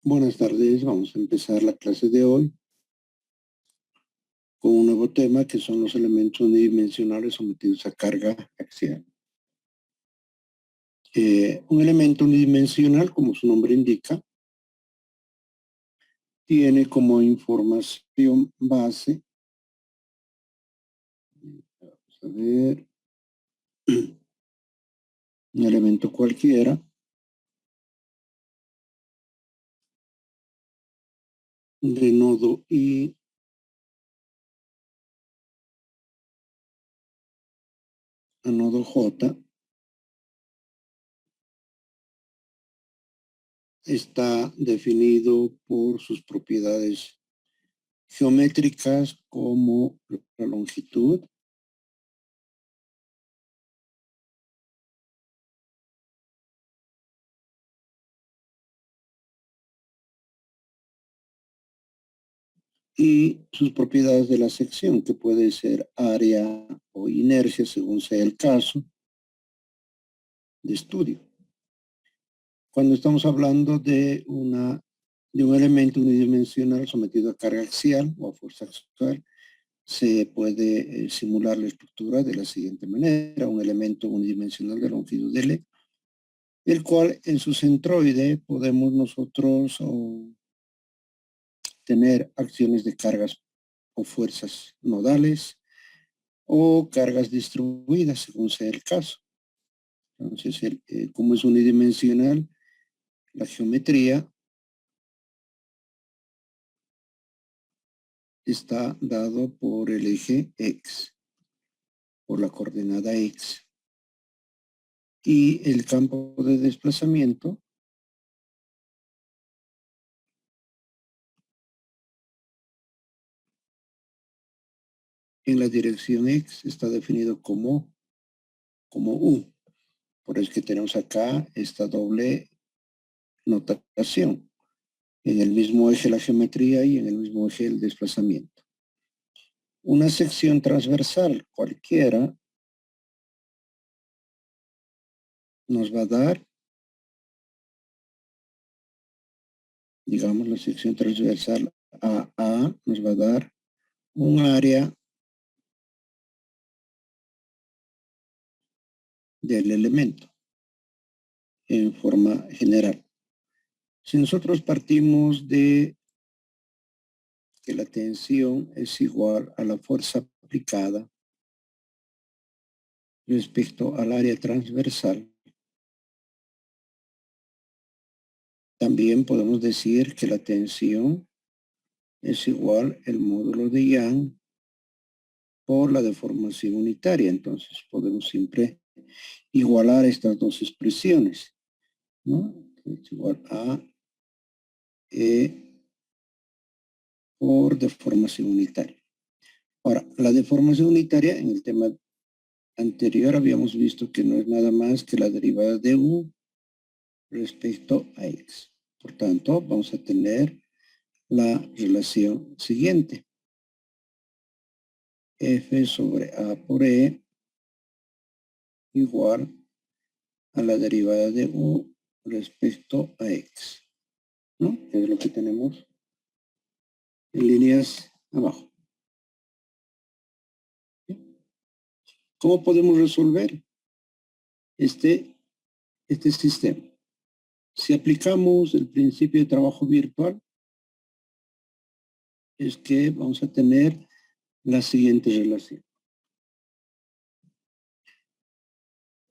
Buenas tardes, vamos a empezar la clase de hoy con un nuevo tema que son los elementos unidimensionales sometidos a carga axial. Un elemento unidimensional, como su nombre indica, tiene como información base, vamos a ver, un elemento cualquiera, de nodo I a nodo J, está definido por sus propiedades geométricas como la longitud, y sus propiedades de la sección, que puede ser área o inercia, según sea el caso de estudio. Cuando estamos hablando de un elemento unidimensional sometido a carga axial o a fuerza axial, se puede simular la estructura de la siguiente manera: un elemento unidimensional de longitud L, el cual en su centroide podemos nosotros tener acciones de cargas o fuerzas nodales o cargas distribuidas, según sea el caso. Entonces, como es unidimensional, la geometría está dado por el eje X, por la coordenada X. Y el campo de desplazamiento en la dirección X está definido como U. Por eso es que tenemos acá esta doble notación. En el mismo eje la geometría y en el mismo eje el desplazamiento. Una sección transversal cualquiera nos va a dar, digamos, la sección transversal AA nos va a dar un área del elemento en forma general. Si nosotros partimos de que la tensión es igual a la fuerza aplicada respecto al área transversal, también podemos decir que la tensión es igual al módulo de Young por la deformación unitaria. Entonces podemos siempre igualar estas dos expresiones, ¿no? Es igual a E por deformación unitaria. Ahora, la deformación unitaria en el tema anterior habíamos visto que no es nada más que la derivada de U respecto a X. Por tanto, vamos a tener la relación siguiente. F sobre A por E igual a la derivada de U respecto a X, ¿no? Es lo que tenemos en líneas abajo. ¿Cómo podemos resolver este sistema? Si aplicamos el principio de trabajo virtual, es que vamos a tener la siguiente relación.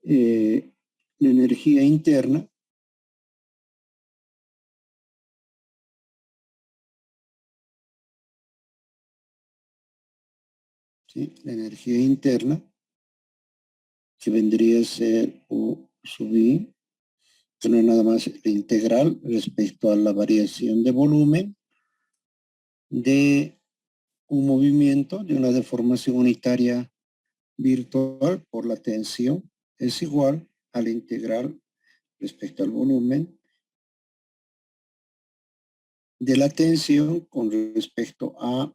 La energía interna ¿sí? La energía interna, que vendría a ser U sub I, que no es nada más la integral respecto a la variación de volumen de un movimiento, de una deformación unitaria virtual por la tensión, es igual a la integral respecto al volumen de la tensión con respecto a,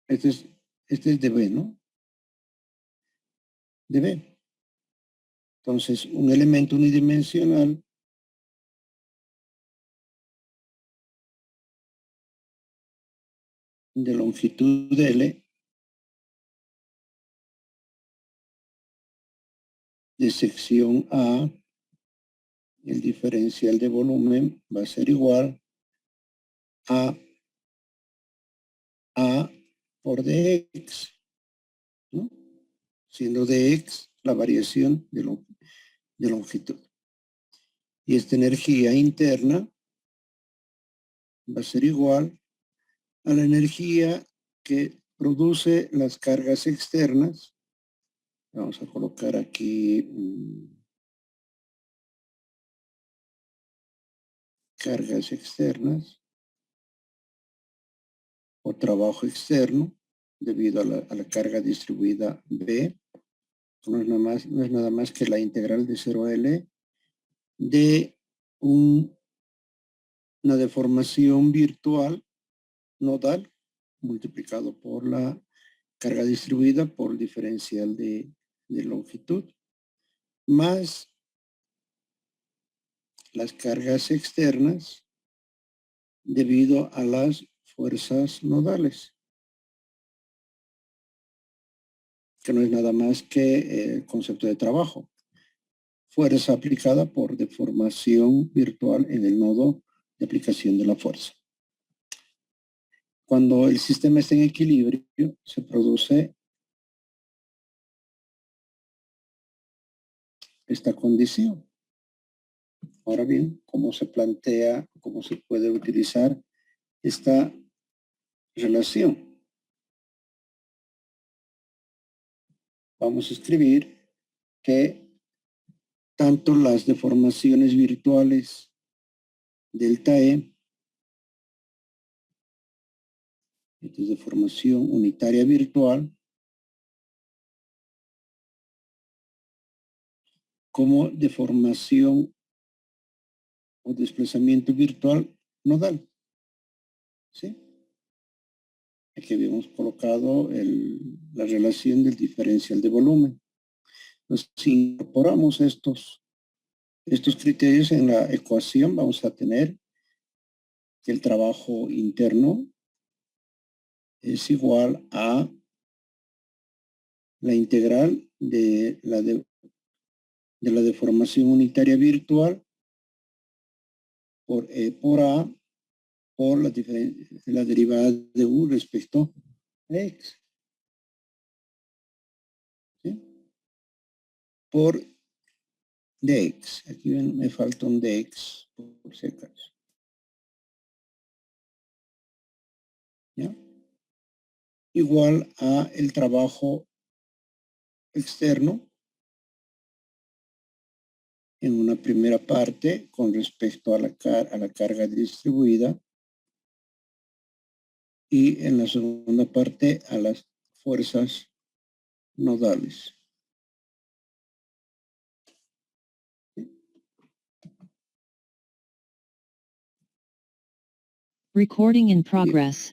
este es dB, ¿no? dB. Entonces, un elemento unidimensional de longitud L de sección A, el diferencial de volumen va a ser igual a por dx, ¿no? Siendo dx la variación de longitud. Y esta energía interna va a ser igual a la energía que produce las cargas externas. Vamos a colocar aquí cargas externas o trabajo externo debido a la carga distribuida B. No es nada más que la integral de 0 a L de una deformación virtual nodal multiplicado por la carga distribuida por el diferencial de longitud más las cargas externas debido a las fuerzas nodales, que no es nada más que el concepto de trabajo. Fuerza aplicada por deformación virtual en el nodo de aplicación de la fuerza. Cuando el sistema está en equilibrio, se produce esta condición. Ahora bien, ¿cómo se plantea, cómo se puede utilizar esta relación? Vamos a escribir que tanto las deformaciones virtuales delta E, esta es deformación unitaria virtual, como deformación o desplazamiento virtual nodal. ¿Sí? Aquí habíamos colocado la relación del diferencial de volumen. Entonces, si incorporamos estos criterios en la ecuación, vamos a tener que el trabajo interno es igual a la integral de la deformación unitaria virtual por E por A por la derivada de U respecto a X. ¿Sí? Por dx. Aquí me falta un dx por si acaso. ¿Ya? Igual a el trabajo externo en una primera parte con respecto a la carga distribuida y en la segunda parte a las fuerzas nodales. Recording in progress.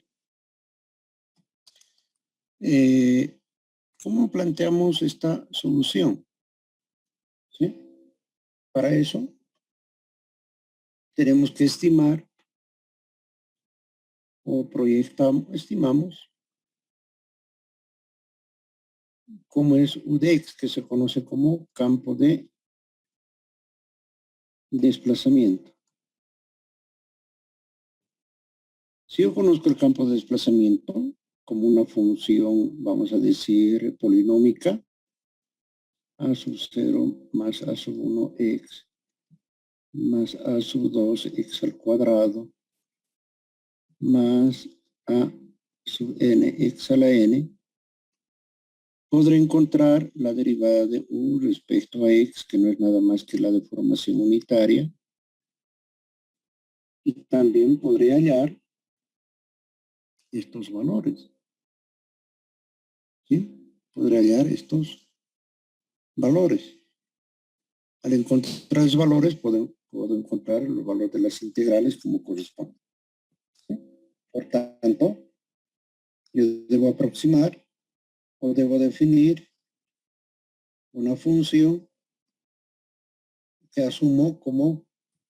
¿Cómo planteamos esta solución? ¿Sí? Para eso tenemos que estimar o estimamos cómo es UDEX, que se conoce como campo de desplazamiento. Si yo conozco el campo de desplazamiento como una función, vamos a decir, polinómica, a sub 0 más a sub 1 x más a sub 2 x al cuadrado más a sub n x a la n, podré encontrar la derivada de u respecto a x, que no es nada más que la deformación unitaria, y también podré hallar estos valores. ¿Sí? Podré hallar estos valores. Al encontrar los valores, puedo encontrar los valores de las integrales como corresponde. ¿Sí? Por tanto, yo debo aproximar o debo definir una función que asumo como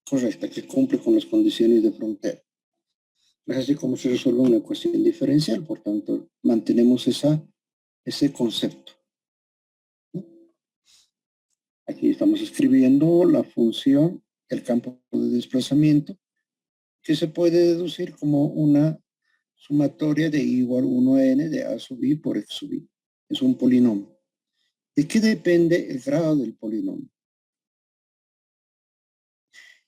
correcta, que cumple con las condiciones de frontera. Es así como se resuelve una ecuación diferencial. Por tanto, mantenemos ese concepto. Aquí estamos escribiendo la función del campo de desplazamiento, que se puede deducir como una sumatoria de I igual 1 a n de A sub I por X sub I. Es un polinomio. ¿De qué depende el grado del polinomio?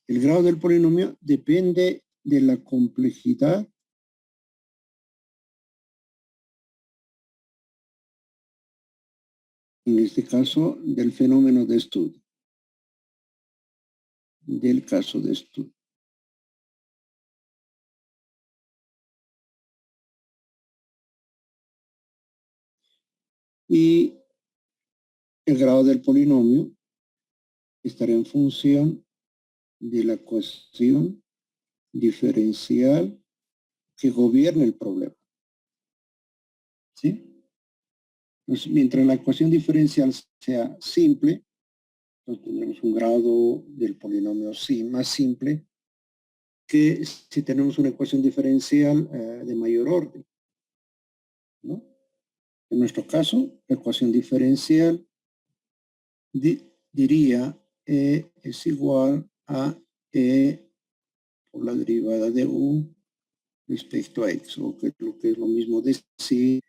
El grado del polinomio depende de la complejidad en este caso del fenómeno de estudio, del caso de estudio. Y el grado del polinomio estará en función de la ecuación diferencial que gobierne el problema. ¿Sí? Entonces, mientras la ecuación diferencial sea simple, entonces tendremos un grado del polinomio sí más simple que si tenemos una ecuación diferencial de mayor orden, ¿no? En nuestro caso, la ecuación diferencial diría E es igual a E por la derivada de U respecto a X, o que lo que es lo mismo decir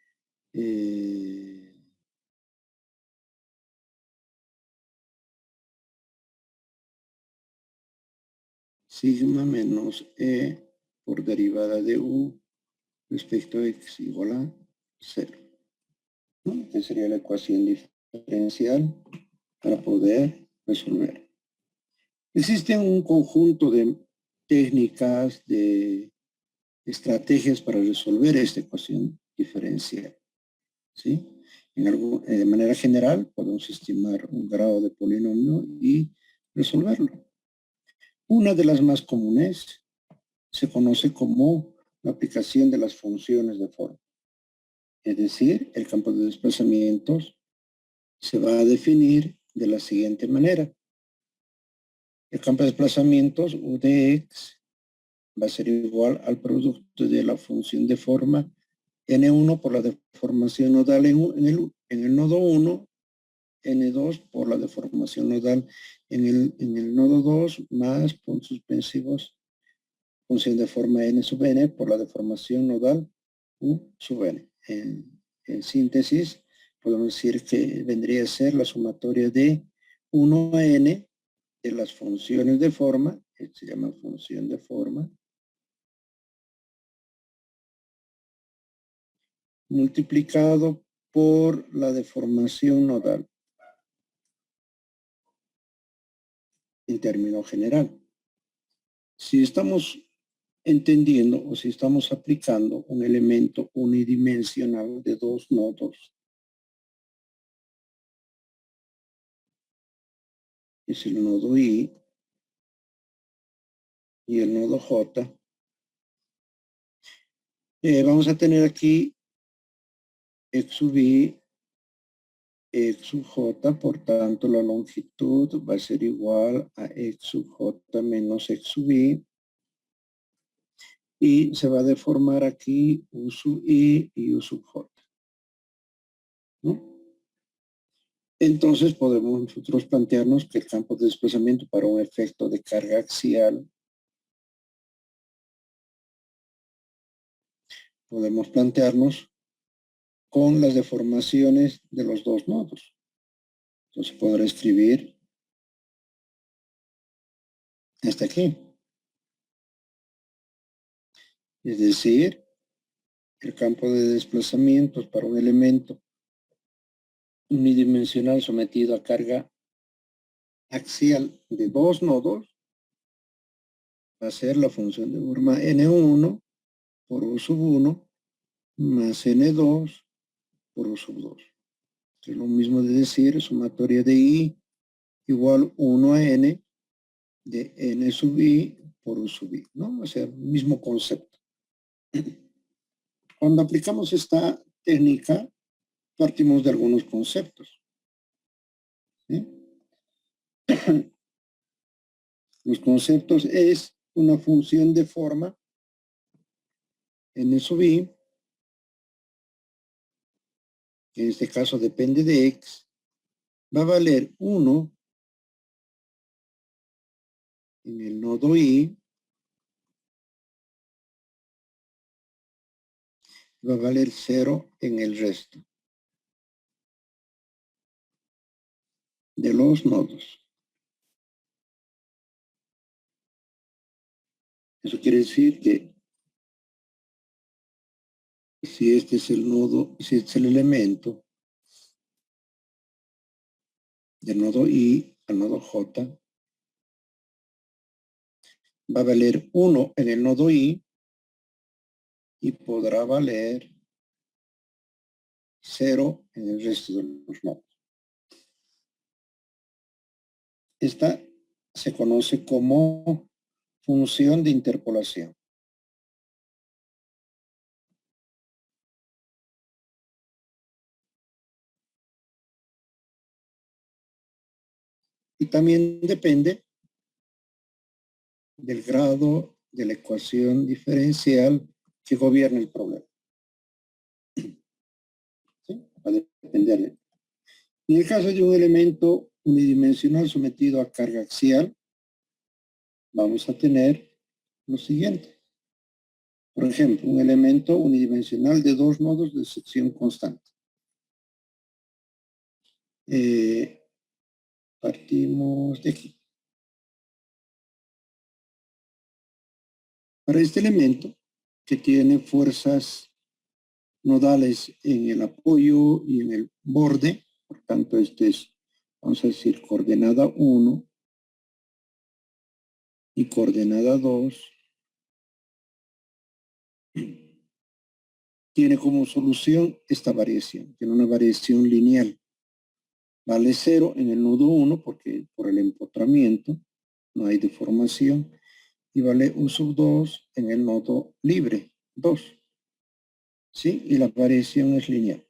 sigma menos E por derivada de U respecto a X igual a 0. ¿No? Esta sería la ecuación diferencial para poder resolver. Existe un conjunto de técnicas, de estrategias para resolver esta ecuación diferencial. ¿Sí? De manera general, podemos estimar un grado de polinomio y resolverlo. Una de las más comunes se conoce como la aplicación de las funciones de forma. Es decir, el campo de desplazamientos se va a definir de la siguiente manera. El campo de desplazamientos U de X va a ser igual al producto de la función de forma N1 por la deformación nodal en el nodo 1, N2 por la deformación nodal en el nodo 2, más puntos suspensivos, función de forma N sub N por la deformación nodal U sub N. En síntesis, podemos decir que vendría a ser la sumatoria de 1 a N de las funciones de forma, que se llama función de forma, multiplicado por la deformación nodal en término general. Si estamos entendiendo o si estamos aplicando un elemento unidimensional de dos nodos, es el nodo I y el nodo J, vamos a tener aquí X sub I, X sub J, por tanto la longitud va a ser igual a X sub J menos X sub I, y se va a deformar aquí U sub I y U sub J, ¿no? Entonces podemos nosotros plantearnos que el campo de desplazamiento para un efecto de carga axial, podemos plantearnos con las deformaciones de los dos nodos. Entonces podré escribir hasta aquí. Es decir, el campo de desplazamientos para un elemento unidimensional sometido a carga axial de dos nodos va a ser la función de forma N1 por U sub 1 más N2 por U sub 2. Es lo mismo de decir sumatoria de I igual 1 a N de N sub I por U sub I, ¿no? O sea, mismo concepto. Cuando aplicamos esta técnica, partimos de algunos conceptos. ¿Sí? Los conceptos es una función de forma n sub i, que en este caso depende de x, va a valer 1 en el nodo i, va a valer 0 en el resto de los nodos. Eso quiere decir que si este es el nodo, si este es el elemento del nodo i al nodo j, va a valer 1 en el nodo i y podrá valer 0 en el resto de los nodos. Esta se conoce como función de interpolación. Y también depende del grado de la ecuación diferencial que gobierna el problema. ¿Sí? Va a depender. En el caso de un elemento unidimensional sometido a carga axial, vamos a tener lo siguiente. Por ejemplo, un elemento unidimensional de 2 nodos de sección constante. Partimos de aquí. Para este elemento, que tiene fuerzas nodales en el apoyo y en el borde, por tanto, este es, vamos a decir, coordenada 1 y coordenada 2, tiene como solución esta variación, tiene una variación lineal. Vale 0 en el nodo 1 porque por el empotramiento no hay deformación, y vale U sub 2 en el nodo libre, 2. ¿Sí? Y la variación es lineal.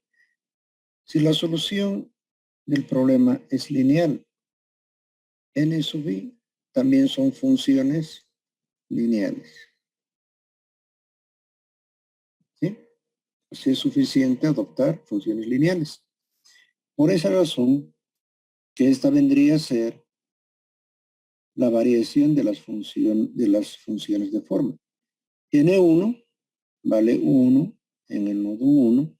Si la solución del problema es lineal, n sub i también son funciones lineales. ¿Sí? Así es suficiente adoptar funciones lineales. Por esa razón, que esta vendría a ser la variación de las funciones de forma. N1 vale 1 en el nodo 1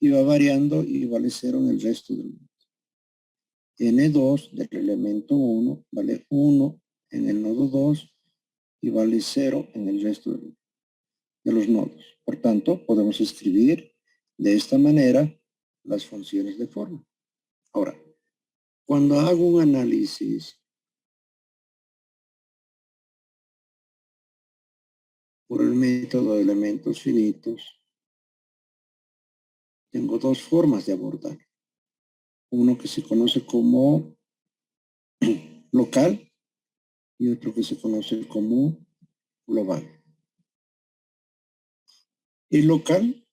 y va variando y vale 0 en el resto del nodo. N2 del elemento 1 vale 1 en el nodo 2 y vale 0 en el resto de los nodos. Por tanto, podemos escribir de esta manera las funciones de forma. Ahora, cuando hago un análisis por el método de elementos finitos, tengo dos formas de abordar. Uno que se conoce como local y otro que se conoce como global. El local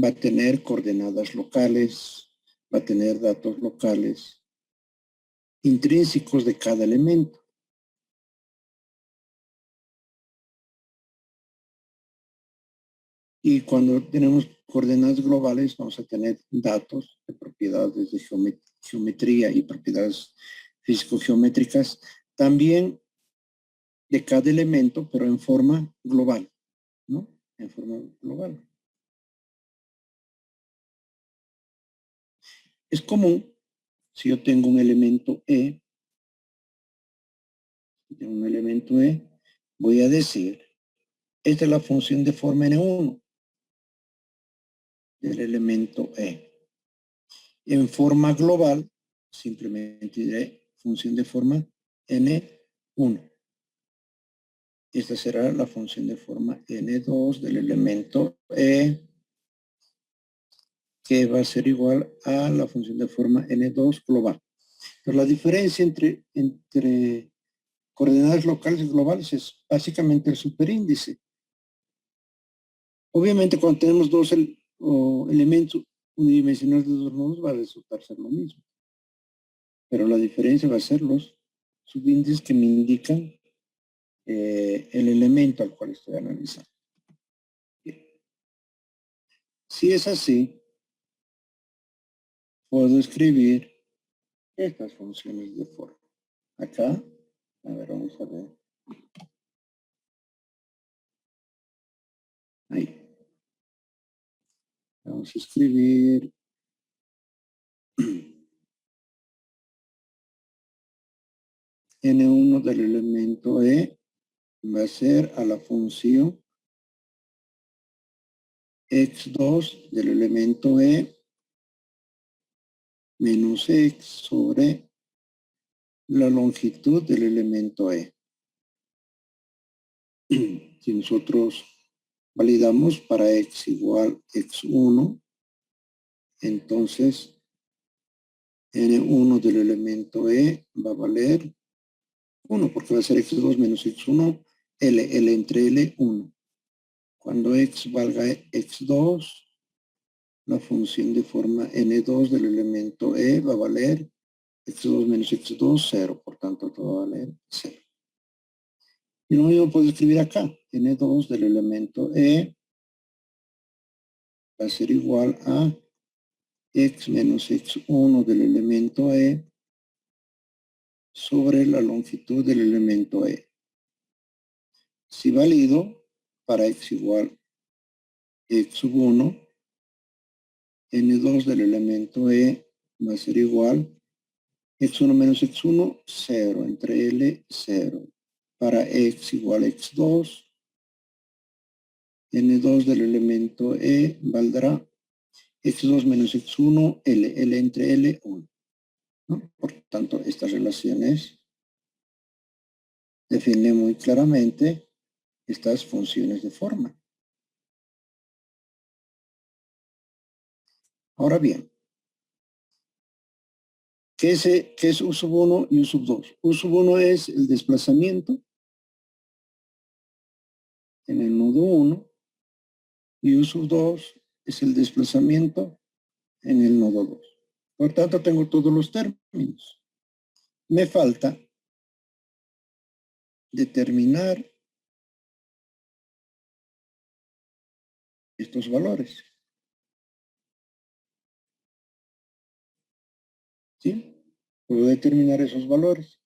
va a tener coordenadas locales, va a tener datos locales intrínsecos de cada elemento. Y cuando tenemos coordenadas globales, vamos a tener datos de propiedades de geometría y propiedades físico-geométricas, también de cada elemento, pero en forma global, ¿no? En forma global. Es común, si yo tengo un elemento E, voy a decir, esta es la función de forma N1 del elemento E. En forma global, simplemente diré función de forma N1. Esta será la función de forma N2 del elemento E, que va a ser igual a la función de forma N2 global. Pero la diferencia entre coordenadas locales y globales es básicamente el superíndice. Obviamente cuando tenemos dos elementos unidimensionales de dos nodos va a resultar ser lo mismo. Pero la diferencia va a ser los subíndices que me indican el elemento al cual estoy analizando. Bien. Si es así, puedo escribir estas funciones de forma. Acá, a ver, vamos a ver. Ahí. Vamos a escribir N1 del elemento E va a ser a la función x2 del elemento E menos x sobre la longitud del elemento E. Si nosotros validamos para x igual x1, entonces N1 del elemento E va a valer 1, porque va a ser x2 menos x1, L entre L, 1. Cuando x valga x2, la función de forma N2 del elemento E va a valer x2 menos x2, 0. Por tanto, todo va a valer 0. Y lo mismo puedo escribir acá. N2 del elemento E va a ser igual a x menos x1 del elemento E sobre la longitud del elemento E. Si valido para x igual x sub 1, N2 del elemento E va a ser igual x1 menos x1, 0, entre L, 0. Para x igual x2, N2 del elemento E valdrá x2 menos x1, L entre L, 1. ¿No? Por tanto, estas relaciones definen muy claramente estas funciones de forma. Ahora bien, ¿qué es U sub 1 y U sub 2? U sub 1 es el desplazamiento en el nodo 1 y U sub 2 es el desplazamiento en el nodo 2. Por tanto, tengo todos los términos. Me falta determinar estos valores. ¿Sí? Puedo determinar esos valores.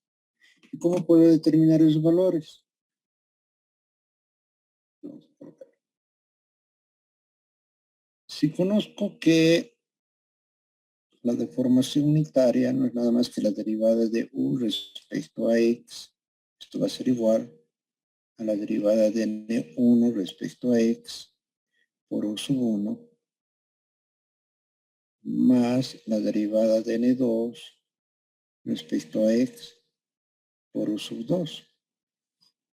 ¿Y cómo puedo determinar esos valores? Vamos a colocar. Si conozco que la deformación unitaria no es nada más que la derivada de u respecto a x, esto va a ser igual a la derivada de n1 respecto a x por u sub 1 más la derivada de n2 respecto a x por u sub 2.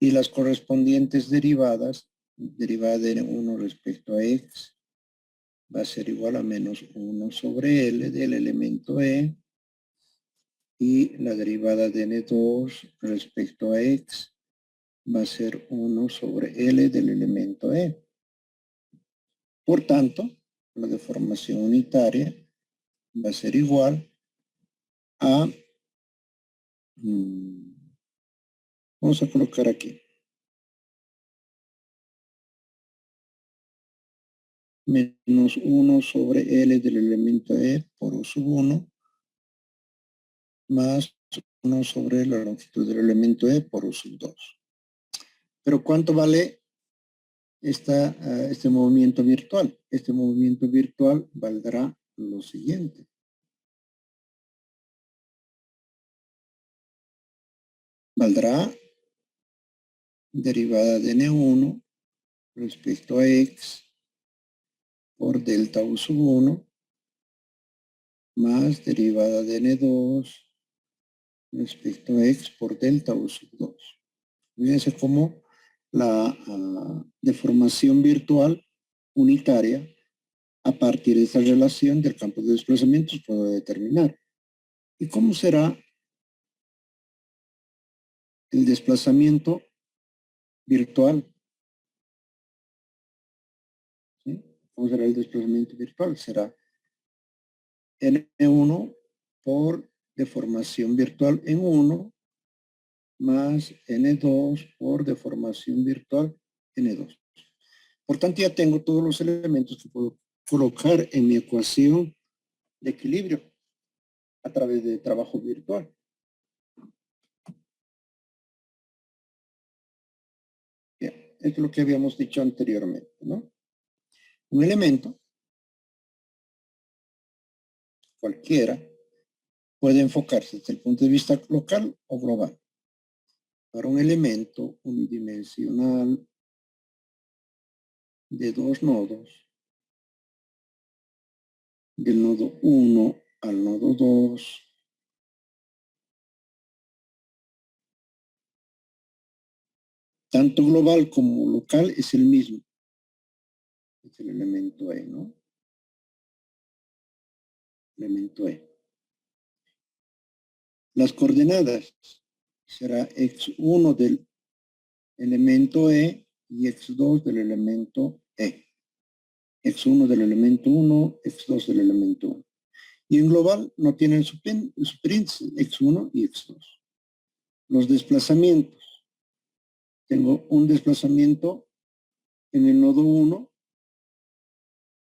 Y las correspondientes derivadas, derivada de n1 respecto a x, va a ser igual a menos 1 sobre L del elemento E, y la derivada de N2 respecto a X va a ser 1 sobre L del elemento E. Por tanto, la deformación unitaria va a ser igual a, vamos a colocar aquí, menos 1 sobre L del elemento E por U sub 1 más 1 sobre la longitud del elemento E por U sub 2. Pero ¿cuánto vale este movimiento virtual? Este movimiento virtual valdrá lo siguiente. Valdrá derivada de N1 respecto a X por delta U sub 1 más derivada de N2 respecto a X por delta U sub 2. Fíjense cómo la deformación virtual unitaria, a partir de esta relación del campo de desplazamientos, puedo determinar. ¿Y cómo será el desplazamiento virtual? ¿Sí? ¿Cómo será el desplazamiento virtual? Será N1 por deformación virtual en 1 más N2 por deformación virtual N2. Por tanto, ya tengo todos los elementos que puedo colocar en mi ecuación de equilibrio a través de trabajo virtual. Bien, esto es lo que habíamos dicho anteriormente, ¿no? Un elemento, cualquiera, puede enfocarse desde el punto de vista local o global. Para un elemento unidimensional de dos nodos, del nodo 1 al nodo 2, tanto global como local es el mismo. Es el elemento E, ¿no? Elemento E. Las coordenadas será x1 del elemento E y x2 del elemento E. x1 del elemento 1, x2 del elemento 1. Y en global no tienen subíndice x1 y x2. Los desplazamientos. Tengo un desplazamiento en el nodo 1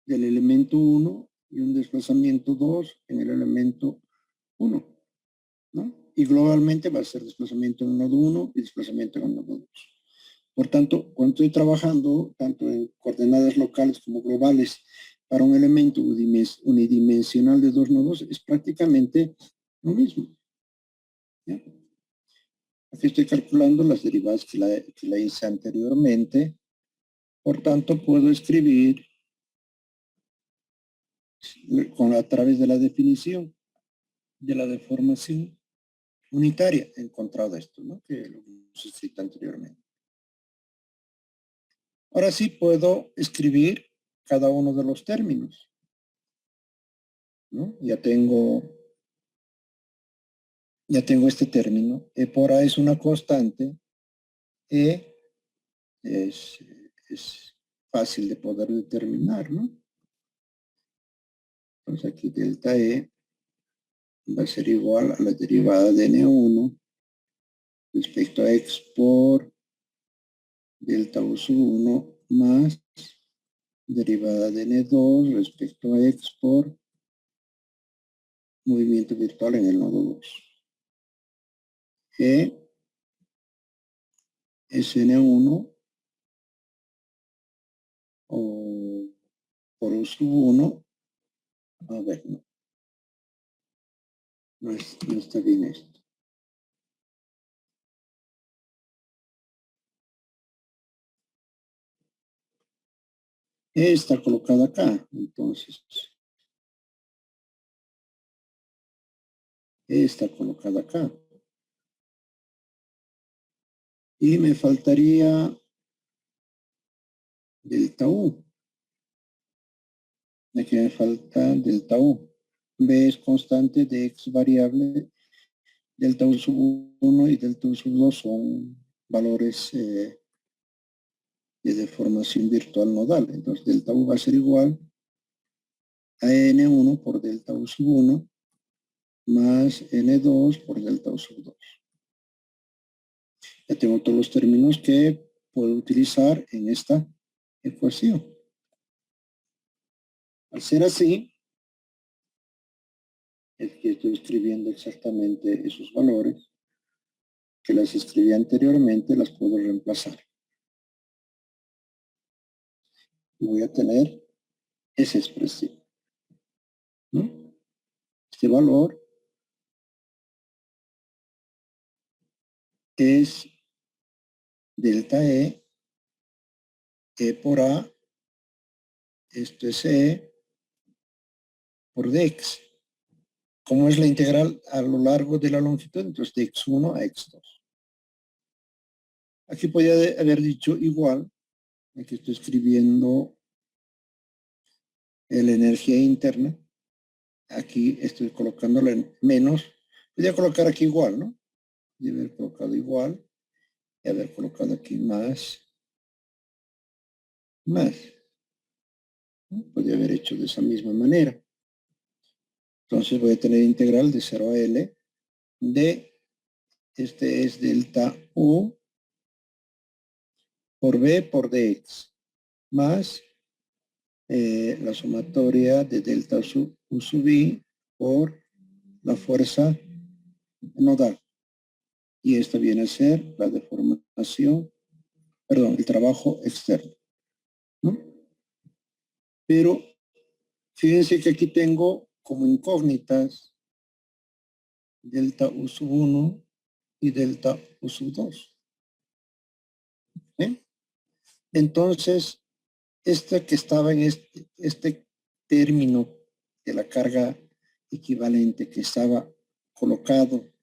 del elemento 1 y un desplazamiento 2 en el elemento 1, ¿no? Y globalmente va a ser desplazamiento en el nodo 1 y desplazamiento en el nodo 2. Por tanto, cuando estoy trabajando tanto en coordenadas locales como globales para un elemento unidimensional de dos nodos, es prácticamente lo mismo. ¿Ya? Aquí estoy calculando las derivadas que la hice anteriormente. Por tanto, puedo escribir a través de la definición de la deformación unitaria encontrado esto, ¿no? Que lo hemos escrito anteriormente. Ahora sí puedo escribir cada uno de los términos, ¿no? Ya tengo este término. E por A es una constante. E es fácil de poder determinar, ¿no? Entonces aquí delta E va a ser igual a la derivada de N1 respecto a X por delta U sub 1 más derivada de N2 respecto a X por movimiento virtual en el nodo 2. E es N1 o por U sub 1. A ver, no está bien esto. E está colocada acá, entonces. E está colocada acá. Y me faltaría delta U. Aquí me falta delta U. B es constante de X variable. Delta U sub 1 y delta U sub 2 son valores de deformación virtual nodal. Entonces delta U va a ser igual a N1 por delta U sub 1 más N2 por delta U sub 2. Ya tengo todos los términos que puedo utilizar en esta ecuación. Al ser así, es que estoy escribiendo exactamente esos valores que las escribí anteriormente, las puedo reemplazar. Voy a tener esa expresión, ¿no? Este valor es delta E, E por A, esto es E por dx. ¿Cómo es la integral a lo largo de la longitud? Entonces de x1 a x2. Aquí podría haber dicho igual. Aquí estoy escribiendo la energía interna. Aquí estoy colocándole menos. Podría colocar aquí igual, ¿no? Podría haber colocado igual y haber colocado aquí más. ¿No? Podría haber hecho de esa misma manera. Entonces voy a tener integral de 0 a L de, este es delta U por B por dx más la sumatoria de delta U sub I por la fuerza nodal. Y esta viene a ser la deformación, perdón, el trabajo externo, ¿no? Pero fíjense que aquí tengo como incógnitas delta U sub 1 y delta U sub 2. ¿Sí? Entonces, esta que estaba en este término de la carga equivalente que estaba colocado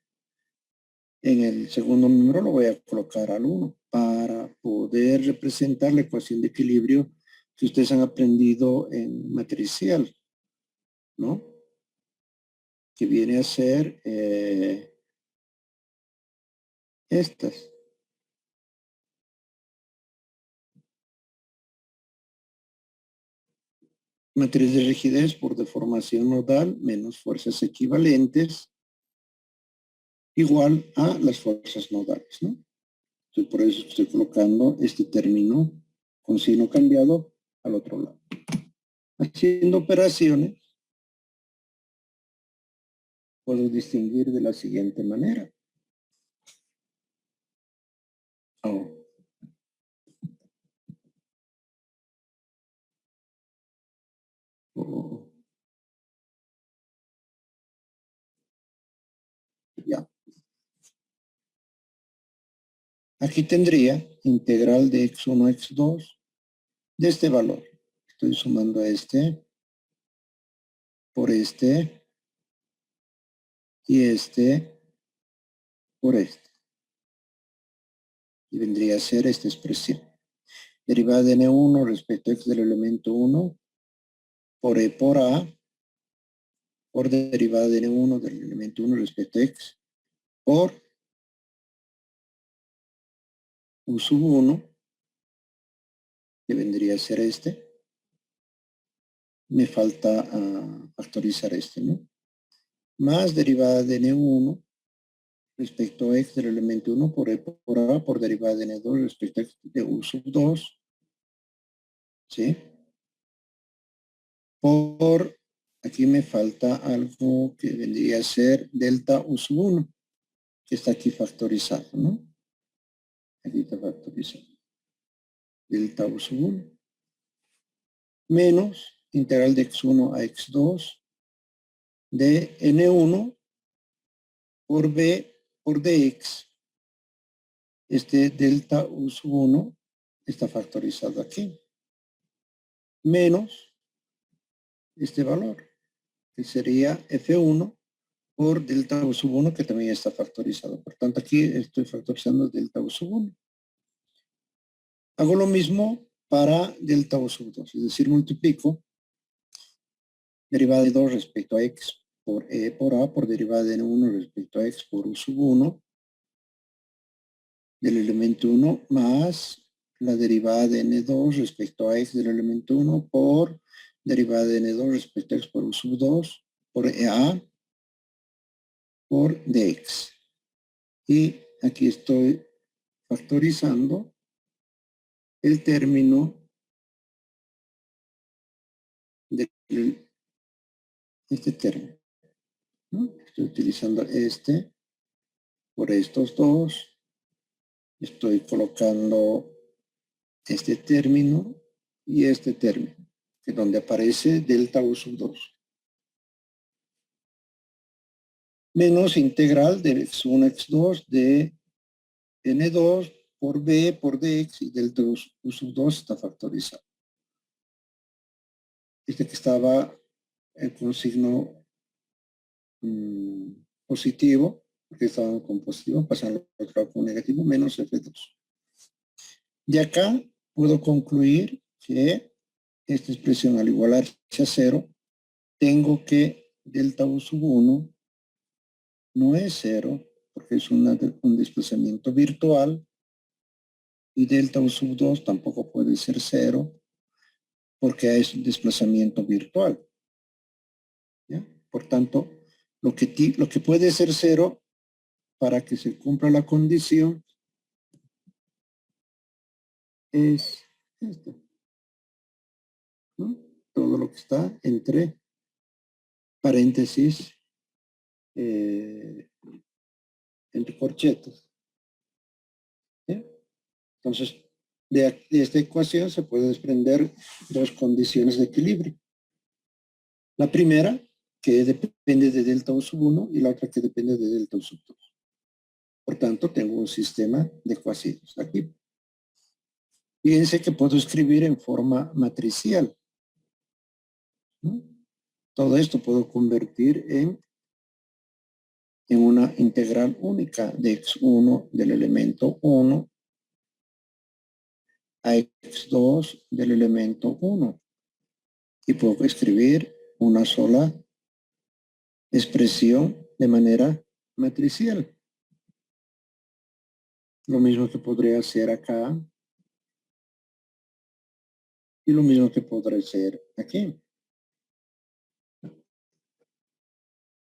en el segundo número, lo voy a colocar al 1 para poder representar la ecuación de equilibrio que ustedes han aprendido en matricial, ¿no? Que viene a ser estas. Matriz de rigidez por deformación nodal menos fuerzas equivalentes igual a las fuerzas nodales, ¿no? Entonces, por eso estoy colocando este término con signo cambiado al otro lado. Haciendo operaciones, puedo distinguir de la siguiente manera. Oh. Oh. Ya. Aquí tendría integral de x1 a x2 de este valor. Estoy sumando este por este y este por este. Y vendría a ser esta expresión. Derivada de n1 respecto a x del elemento 1 por e por a por derivada de n1 del elemento 1 respecto a x por u sub 1, que vendría a ser este. Me falta factorizar este, ¿no? Más derivada de n1 respecto a x del elemento 1 por e por a por derivada de n2 respecto a x de u sub 2, ¿sí? Por, aquí me falta algo que vendría a ser delta u sub 1, que está aquí factorizado, ¿no? Aquí está factorizado. Delta u sub 1. Menos integral de x1 a x2 de n1 por b por dx. Este delta u sub 1 está factorizado aquí. Menos este valor, que sería f1 por delta u sub 1, que también está factorizado. Por tanto, aquí estoy factorizando delta u sub 1. Hago lo mismo para delta u sub 2, es decir, multiplico derivada de 2 respecto a x por e por a por derivada de n1 respecto a x por u sub 1 del elemento 1 más la derivada de n2 respecto a x del elemento 1 por derivada de n2 respecto a x por u sub 2 por a por dx. Y aquí estoy factorizando el término de este término, ¿no? Estoy utilizando este por estos dos. Estoy colocando este término y este término, que es donde aparece delta u sub 2. Menos integral de x1 a x2 de n2 por b por dx y delta u sub 2 está factorizado. Este que estaba con signo positivo, porque estaban con positivo, pasan al otro lado con negativo, menos F2. De acá puedo concluir que esta expresión al igualarse a 0, tengo que delta U sub 1 no es 0, porque es un desplazamiento virtual, y delta U sub 2 tampoco puede ser 0, porque es un desplazamiento virtual. ¿Ya? Por tanto, lo que puede ser 0 para que se cumpla la condición es esto, ¿no? todo lo que está entre paréntesis, entre corchetes. ¿Sí? Entonces, de esta ecuación se puede desprender dos condiciones de equilibrio. La primera, que depende de delta U sub 1, y la otra que depende de delta U sub 2. Por tanto, tengo un sistema de ecuaciones aquí. Fíjense que puedo escribir en forma matricial, ¿no? Todo esto puedo convertir en una integral única de x1 del elemento 1 a x2 del elemento 1. Y puedo escribir una sola expresión de manera matricial. Lo mismo que podría hacer acá y lo mismo que podría hacer aquí,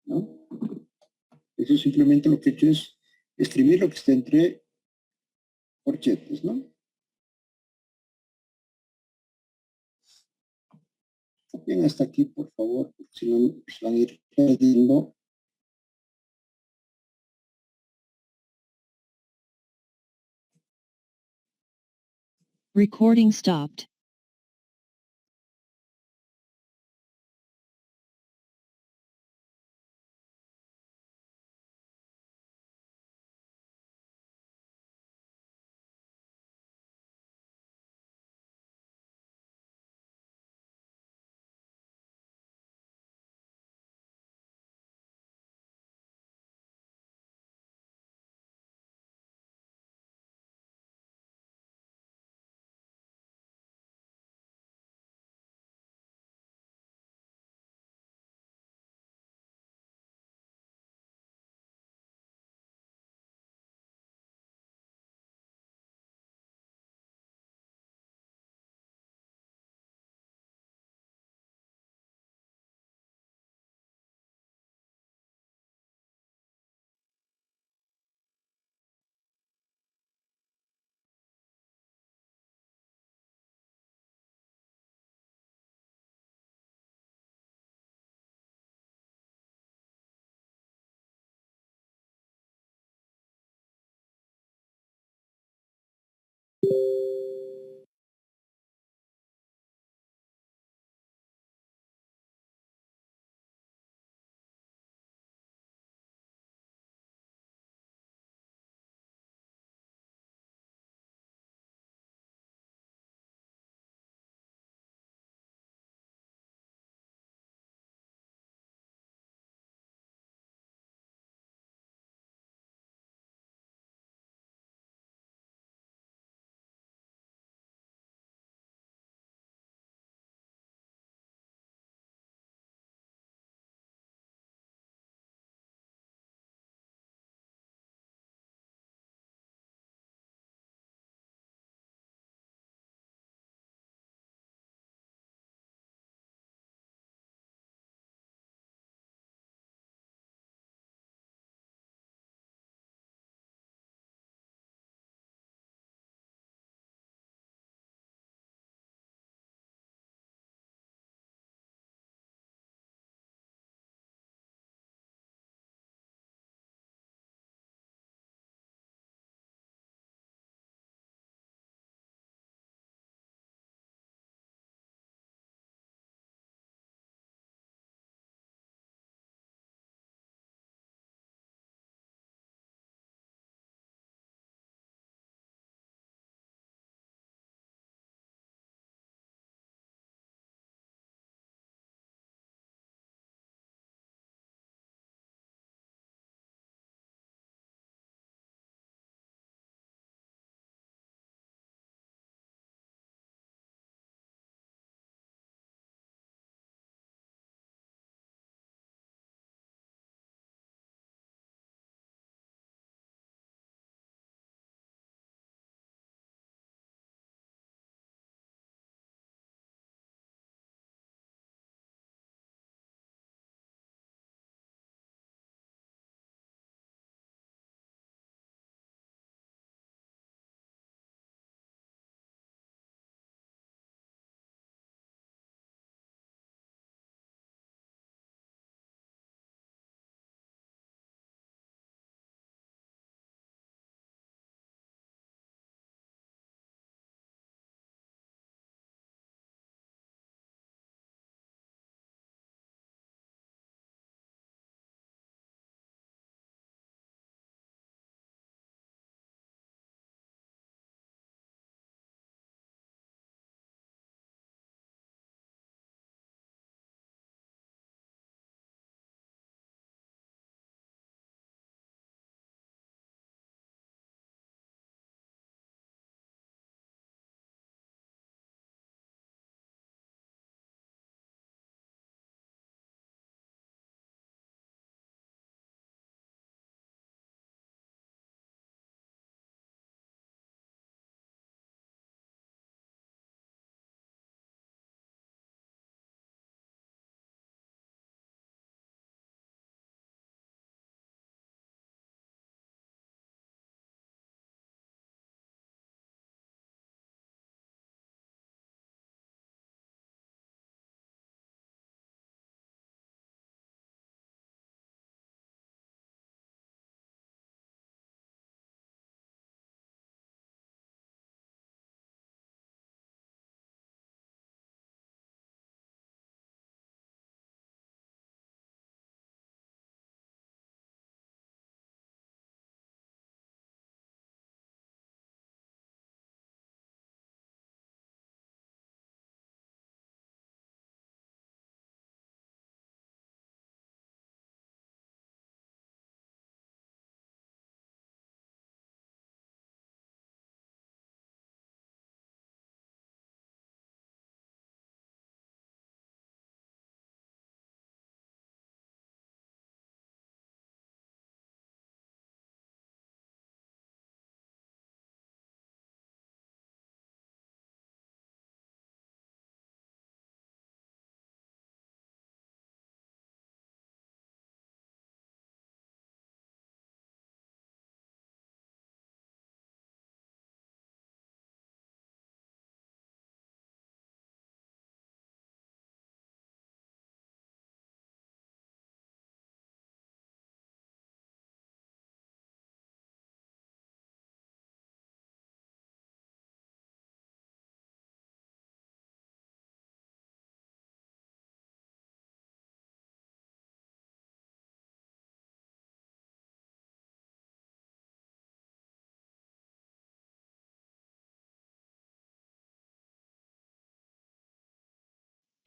¿no? Eso simplemente lo que he hecho es escribir lo que está entre corchetes, ¿no? Bien, hasta aquí, por favor, porque si no, se van a ir perdiendo. Recording stopped.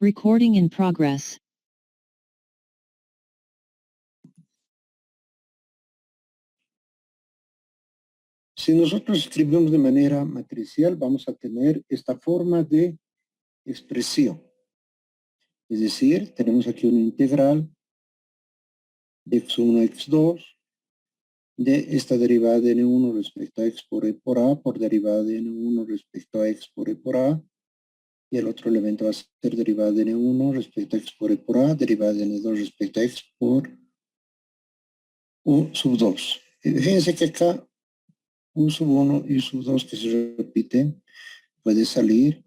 Recording in progress. Si nosotros escribimos de manera matricial, vamos a tener esta forma de expresión. Es decir, tenemos aquí una integral de x1 a x2 de esta derivada de n1 respecto a x por e por a por derivada de n1 respecto a x por e por a, y el otro elemento va a ser derivada de n1 respecto a x por e por a, derivada de n2 respecto a x por u sub 2. Fíjense que acá u sub 1 y u sub 2 que se repiten puede salir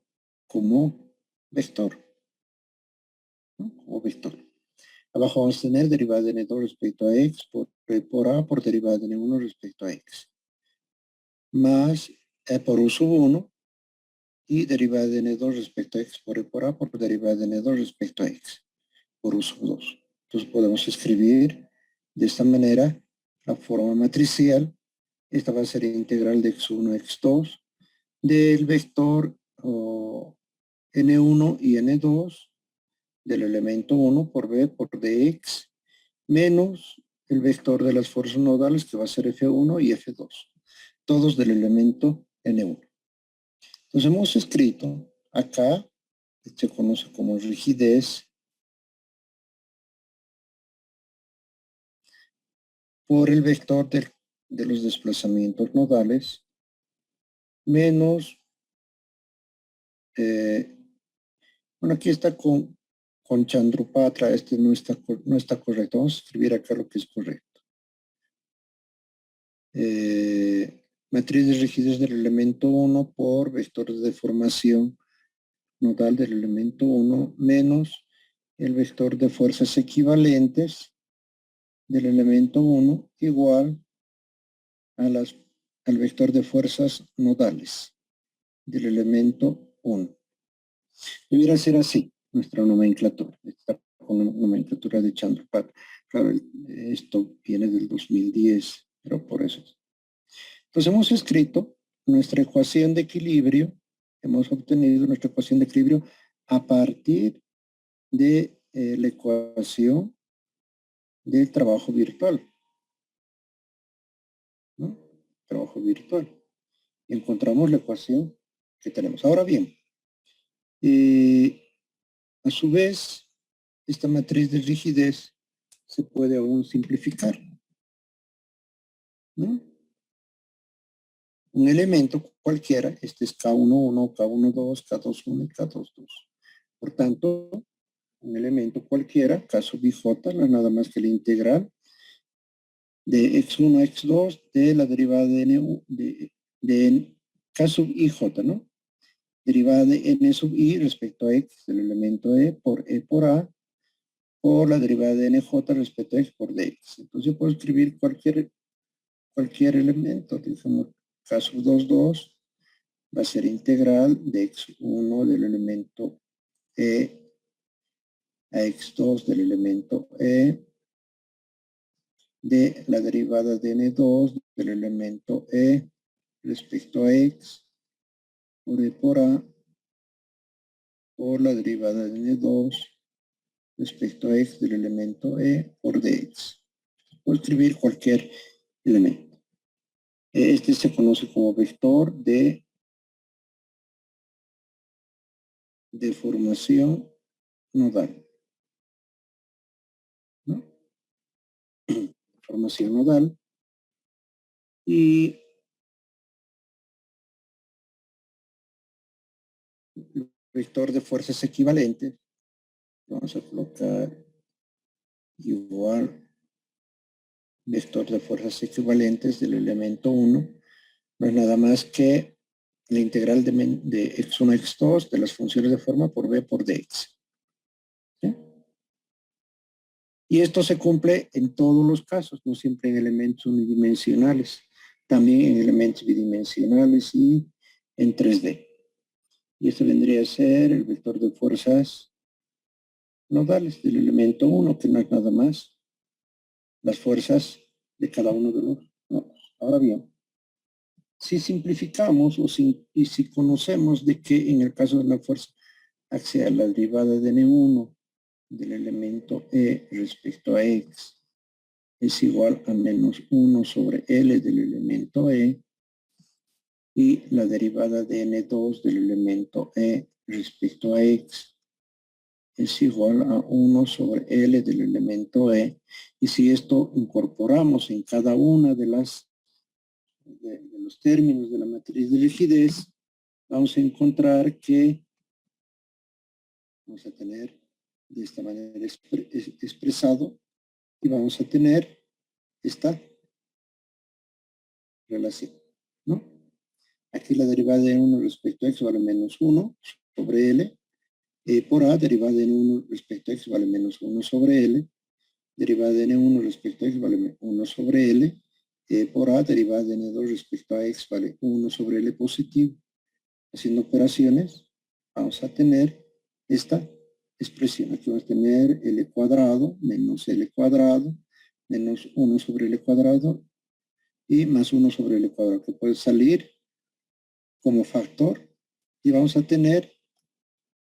como vector, ¿no? Como vector. Abajo vamos a tener derivada de n2 respecto a x por e por a por derivada de n1 respecto a x. Más e por u sub 1 y derivada de n2 respecto a x por e por a por derivada de n2 respecto a x por u sub 2. Entonces podemos escribir de esta manera la forma matricial. Esta va a ser integral de x1 a x2 del vector n1 y n2 del elemento 1 por b por dx menos el vector de las fuerzas nodales que va a ser f1 y f2, todos del elemento n1. Entonces hemos escrito acá, se conoce como rigidez por el vector de los desplazamientos nodales menos, bueno, aquí está con Chandrupatra, este no está correcto. Vamos a escribir acá lo que es correcto. Matriz de rigidez del elemento 1 por vector de deformación nodal del elemento 1 menos el vector de fuerzas equivalentes del elemento 1 igual a al vector de fuerzas nodales del elemento 1. Debiera ser así nuestra nomenclatura. Esta nomenclatura de Chandrupatra. Claro, esto viene del 2010, pero por eso. Entonces hemos escrito nuestra ecuación de equilibrio, hemos obtenido nuestra ecuación de equilibrio a partir de la ecuación del trabajo virtual, ¿no? Trabajo virtual. Y encontramos la ecuación que tenemos. Ahora bien, a su vez, esta matriz de rigidez se puede aún simplificar, ¿no? Un elemento cualquiera, este es K11, K12, K21 y K22. Por tanto, un elemento cualquiera, K sub IJ, no es nada más que la integral de x1 a x2 de la derivada de K sub IJ, ¿no? Derivada de n sub i respecto a x del elemento e por a por la derivada de nj respecto a x por dx. Entonces yo puedo escribir cualquier elemento. Digamos, K sub 2 va a ser integral de x1 del elemento e a x2 del elemento e de la derivada de n2 del elemento e respecto a x por e por a por la derivada de n2 respecto a x del elemento e por dx. Puedo escribir cualquier elemento. Este se conoce como vector de deformación nodal, ¿no? Deformación nodal. Y el vector de fuerzas equivalentes, vamos a colocar igual vector de fuerzas equivalentes del elemento 1, no es nada más que la integral de x1 a x2 de las funciones de forma por b por dx. ¿Sí? Y esto se cumple en todos los casos, no siempre en elementos unidimensionales, también en elementos bidimensionales y en 3D. Y esto vendría a ser el vector de fuerzas nodales del elemento 1, que no es nada más las fuerzas de cada uno de los nodos. Ahora bien, si simplificamos y si conocemos de que en el caso de la fuerza axial, la derivada de N1 del elemento E respecto a X es igual a menos 1 sobre L del elemento E, y la derivada de N2 del elemento E respecto a X es igual a 1 sobre L del elemento E. Y si esto incorporamos en cada una de los términos de la matriz de rigidez, vamos a encontrar que vamos a tener de esta manera expresado, y vamos a tener esta relación, ¿no? Aquí la derivada de 1 respecto a X vale menos 1 sobre L. Por A, derivada de N1 respecto a X vale menos 1 sobre L. Derivada de N1 respecto a X vale 1 sobre L. Por A, derivada de N2 respecto a X vale 1 sobre L positivo. Haciendo operaciones, vamos a tener esta expresión. Aquí vamos a tener L cuadrado menos L cuadrado menos 1 sobre L cuadrado y más 1 sobre L cuadrado, que puede salir como factor, y vamos a tener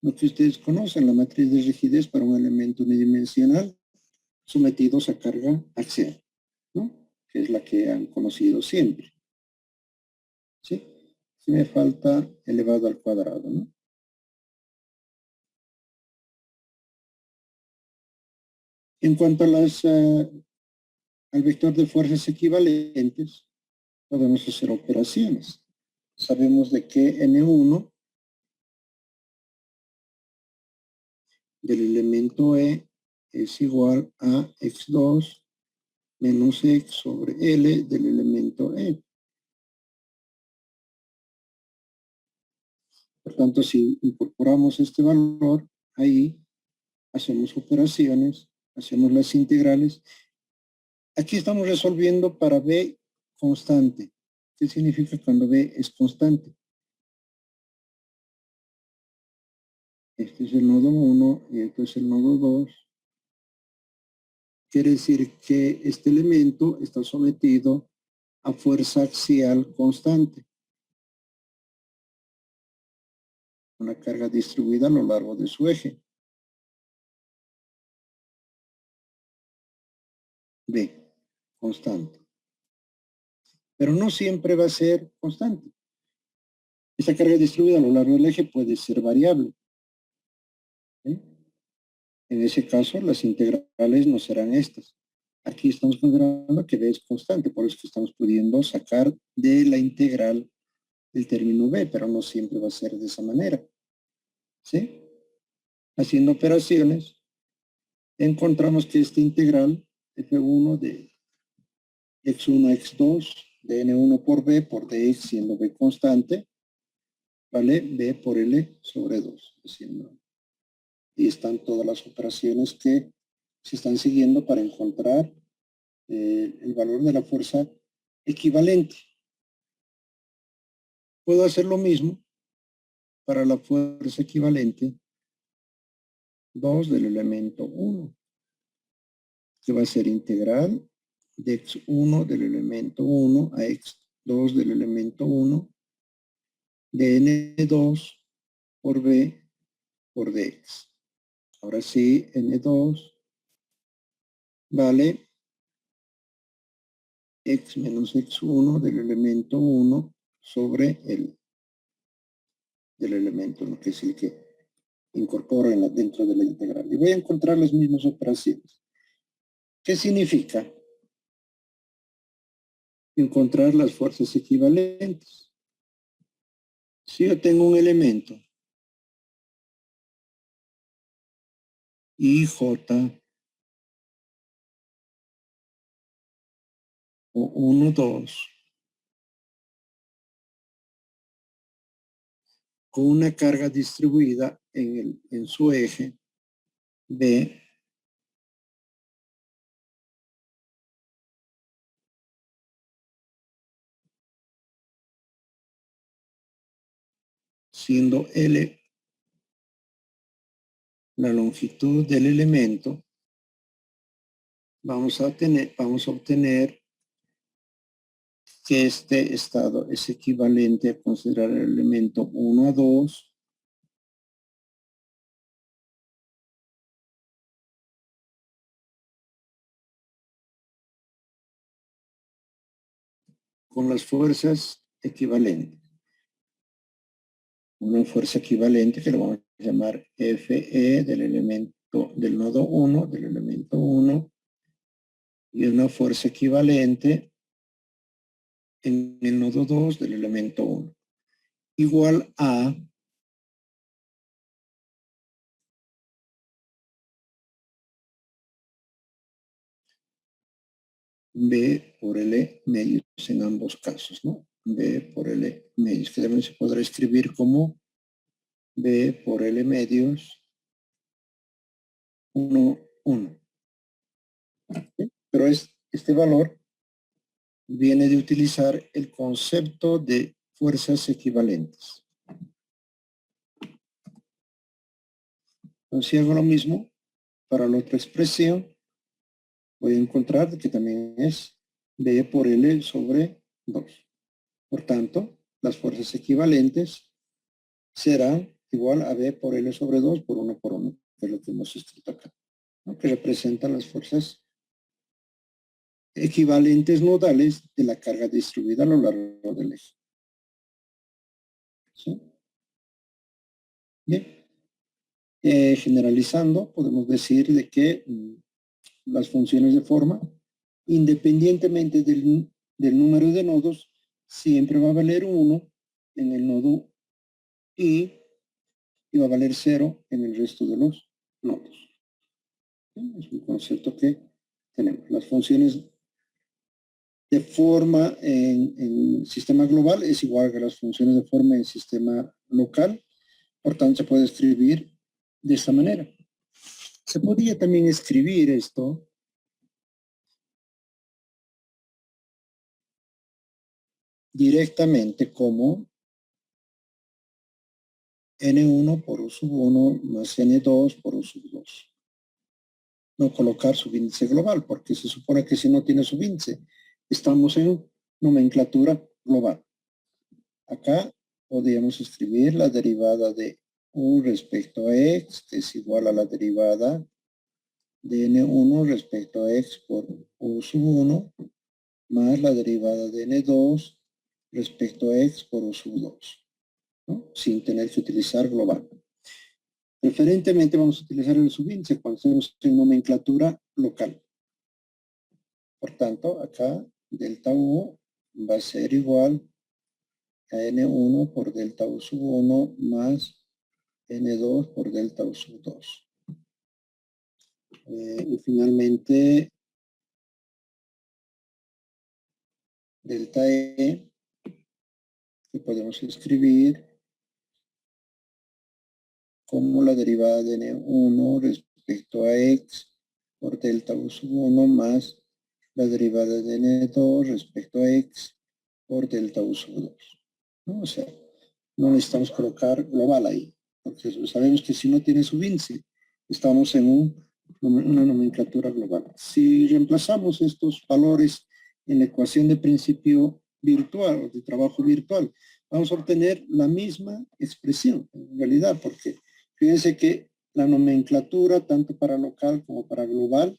lo que ustedes conocen, la matriz de rigidez para un elemento unidimensional sometidos a carga axial, ¿no? Que es la que han conocido siempre. ¿Sí? Si me falta elevado al cuadrado, ¿no? En cuanto a al vector de fuerzas equivalentes, podemos hacer operaciones. Sabemos de que N1 del elemento E es igual a X2 menos X sobre L del elemento E. Por tanto, si incorporamos este valor, ahí hacemos operaciones, hacemos las integrales. Aquí estamos resolviendo para B constante. ¿Qué significa cuando B es constante? Este es el nodo 1 y este es el nodo 2. Quiere decir que este elemento está sometido a fuerza axial constante. Una carga distribuida a lo largo de su eje. B, constante. Pero no siempre va a ser constante. Esta carga distribuida a lo largo del eje puede ser variable. ¿Sí? En ese caso, las integrales no serán estas. Aquí estamos considerando que B es constante, por eso que estamos pudiendo sacar de la integral el término B, pero no siempre va a ser de esa manera. ¿Sí? Haciendo operaciones, encontramos que esta integral F1 de X1 a X2 de N1 por B por DX siendo B constante, vale B por L sobre 2. Y están todas las operaciones que se están siguiendo para encontrar el valor de la fuerza equivalente. Puedo hacer lo mismo para la fuerza equivalente 2 del elemento 1, que va a ser integral de X1 del elemento 1 a X2 del elemento 1 de N2 por B por DX. Ahora sí, N2 vale X menos X1 del elemento 1 sobre el del elemento, lo que es el que incorporo dentro de la integral. Y voy a encontrar las mismas operaciones. ¿Qué significa? Encontrar las fuerzas equivalentes. Si yo tengo un elemento IJ o 1, 2 con una carga distribuida en su eje B, siendo L la longitud del elemento, vamos a obtener que este estado es equivalente a considerar el elemento 1 a 2 con las fuerzas equivalentes. Una fuerza equivalente que lo vamos a llamar Fe del elemento del nodo 1, del elemento 1, y una fuerza equivalente en el nodo 2 del elemento 1, igual a B por L medios en ambos casos, ¿no? B por L medios, que también se podrá escribir como B por L medios 1, 1. ¿Sí? Pero este valor viene de utilizar el concepto de fuerzas equivalentes. Entonces, si hago lo mismo para la otra expresión, voy a encontrar que también es B por L sobre 2. Por tanto, las fuerzas equivalentes serán igual a B por L sobre 2 por 1 por 1, que es lo que hemos escrito acá, ¿no? Que representan las fuerzas equivalentes nodales de la carga distribuida a lo largo del eje. ¿Sí? Bien. Generalizando, podemos decir de que las funciones de forma, independientemente del número de nodos, siempre va a valer 1 en el nodo y va a valer 0 en el resto de los nodos. Es un concepto que tenemos. Las funciones de forma en sistema global es igual que las funciones de forma en sistema local. Por tanto, se puede escribir de esta manera. Se podría también escribir esto directamente como N1 por U sub 1 más N2 por U sub 2. No colocar subíndice global, porque se supone que si no tiene subíndice, estamos en nomenclatura global. Acá podríamos escribir la derivada de U respecto a X, que es igual a la derivada de N1 respecto a X por U sub 1, más la derivada de N2 respecto a X por U sub 2, ¿no? Sin tener que utilizar global. Preferentemente vamos a utilizar el subíndice cuando estemos en nomenclatura local. Por tanto, acá delta U va a ser igual a N1 por delta U sub 1 más N2 por delta U sub 2. Y finalmente, delta E, que podemos escribir como la derivada de N1 respecto a X por delta U sub 1 más la derivada de N2 respecto a X por delta U sub 2. ¿No? O sea, no necesitamos colocar global ahí, porque sabemos que si no tiene subíndice, estamos en una nomenclatura global. Si reemplazamos estos valores en la ecuación de principio virtual, o de trabajo virtual, vamos a obtener la misma expresión, en realidad, porque fíjense que la nomenclatura, tanto para local como para global,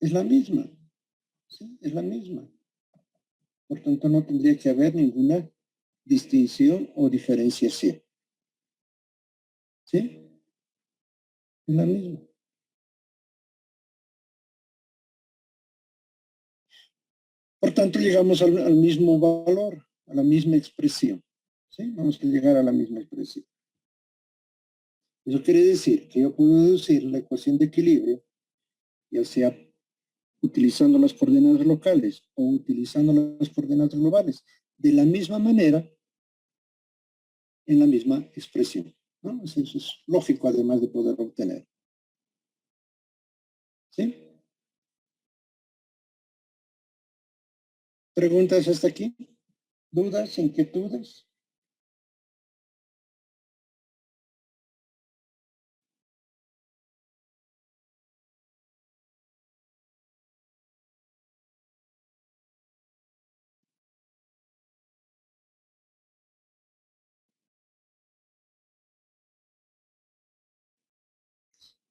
es la misma. ¿Sí? Es la misma. Por tanto, no tendría que haber ninguna distinción o diferenciación. ¿Sí? Es la misma. Por tanto, llegamos al mismo valor, a la misma expresión. ¿Sí? Vamos a llegar a la misma expresión. Eso quiere decir que yo puedo deducir la ecuación de equilibrio, ya sea utilizando las coordenadas locales o utilizando las coordenadas globales, de la misma manera, en la misma expresión, ¿no? Eso es lógico, además de poder obtener. ¿Sí? ¿Preguntas hasta aquí? ¿Dudas? ¿Inquietudes?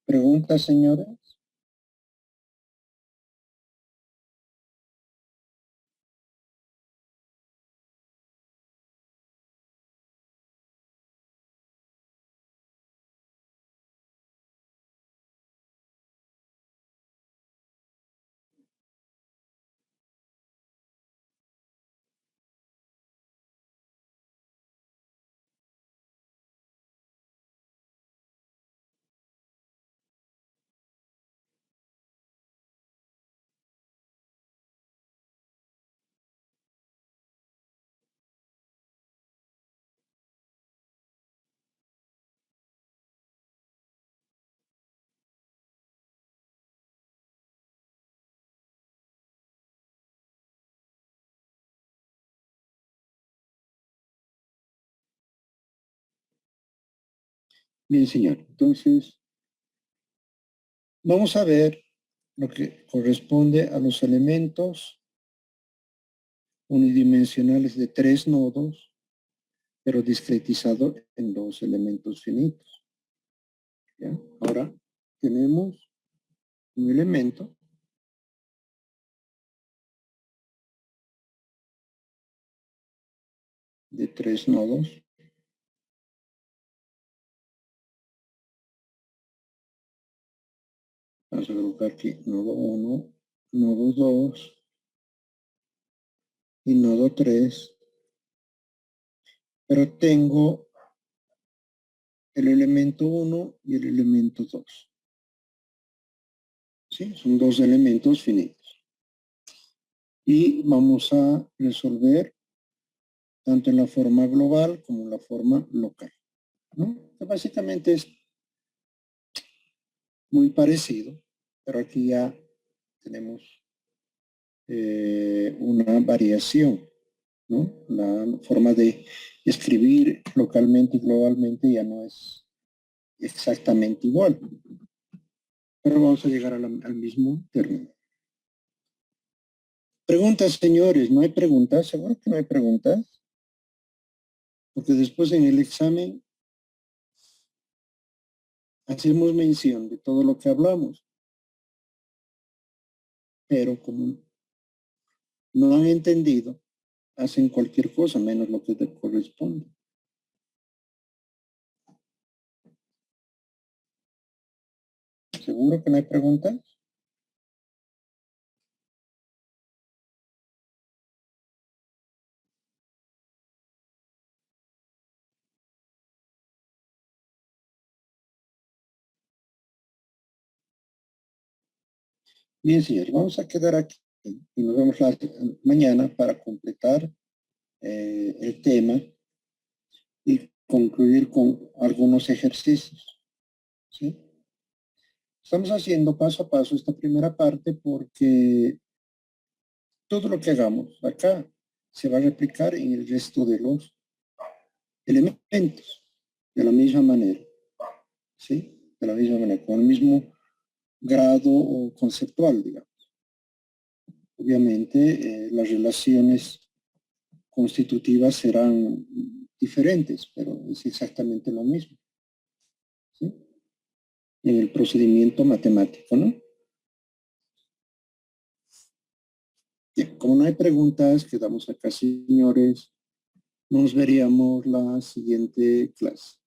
¿Preguntas, señora? Bien, señor. Entonces, vamos a ver lo que corresponde a los elementos unidimensionales de 3 nodos, pero discretizado en 2 elementos finitos. ¿Ya? Ahora tenemos un elemento de 3 nodos. Vamos a colocar aquí nodo 1, nodo 2 y nodo 3. Pero tengo el elemento 1 y el elemento 2. ¿Sí? Son 2 elementos finitos. Y vamos a resolver tanto en la forma global como en la forma local, ¿no? Que básicamente es muy parecido, pero aquí ya tenemos una variación, ¿no? La forma de escribir localmente y globalmente ya no es exactamente igual, pero vamos a llegar al mismo término. Preguntas, señores, ¿no hay preguntas? ¿Seguro que no hay preguntas? Porque después en el examen hacemos mención de todo lo que hablamos, pero como no han entendido, hacen cualquier cosa menos lo que te corresponde. ¿Seguro que no hay preguntas? Bien, señor, vamos a quedar aquí y nos vemos mañana para completar el tema y concluir con algunos ejercicios. ¿Sí? Estamos haciendo paso a paso esta primera parte porque todo lo que hagamos acá se va a replicar en el resto de los elementos de la misma manera. ¿Sí? De la misma manera, con el mismo grado o conceptual, digamos. Obviamente, las relaciones constitutivas serán diferentes, pero es exactamente lo mismo, ¿sí? En el procedimiento matemático, ¿no? Bien, como no hay preguntas, quedamos acá, señores. Nos veríamos la siguiente clase.